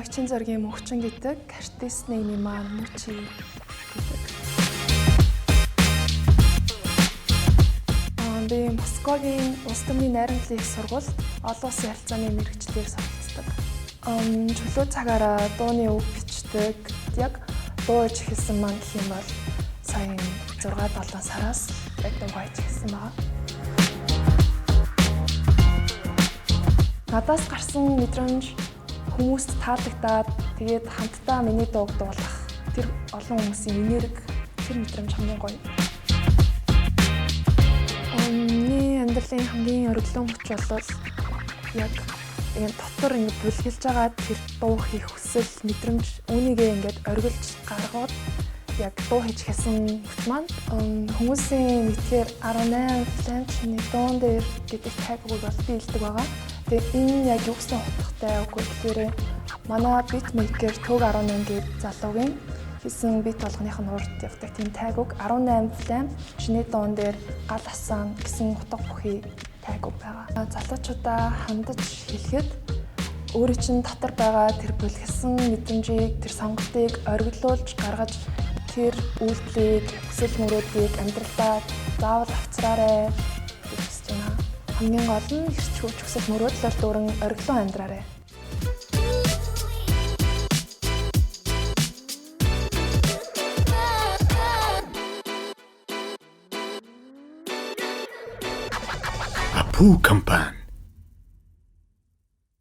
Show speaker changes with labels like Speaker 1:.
Speaker 1: Лагчин зоргийн мөнхчин гэдэг артистны маань мөчи гэдэг. Би Москвагийн улс төрийн найрамдлын их сургуульд олон улсын харилцааны мэргэжлээр суралцдаг. Чөлөө цагаараа дууны үг бичдэг. Яг дуу иж эхэлсэн маань гэх юм бол сая 6-7 сараас яг дуугаа иж эхэлсэн байна. Надаас гарсан мэдрэмж хүмүүст таалагдаад тэгээд хамтдаа миний дууг дуулах тэр олон хүмүүсийн энерги тэр мэдрэмж хамгийн гоё. Миний амьдралын хамгийн өргөлөөн хүч бол яг дотор ингэ бүлгэлж байгаа тэр дуу хийх хүсэл мэдрэмж үүнийгээ ингээд оргилж гаргаад яг дуу хийж хэлсэн хүч маань хүмүүсийн мэдхээр 18 фланчны дуун дээр гэдэг тагыг бол би илдэг байгаа. Тэгээ энэ яг юу гэсэн утгатай үгүй гэхээр манай битмейкер Төг 18 гэдэг залуугийн хийсэн бит болгоных нь урд явдаг тийм тагыг 18 флам чиний дуун дээр гал асан гэсэн утга бүхий тагыг байгаа. Залуучуудаа хандаж хэлэхэд өөрийн чинь дотор байгаа тэр бүлгэлсэн мэдрэмжийг тэр сонголтыг оргилуулж гаргаж тэр үйлдэлийг хүсэл мөрөөдийг амьдралдаа заавал авчраарай гэж байна. Хамгийн гол нь эрч хүч хүсэл мөрөөдлөөр дүүрэн оргилон амьдраарай.
Speaker 2: Apu Company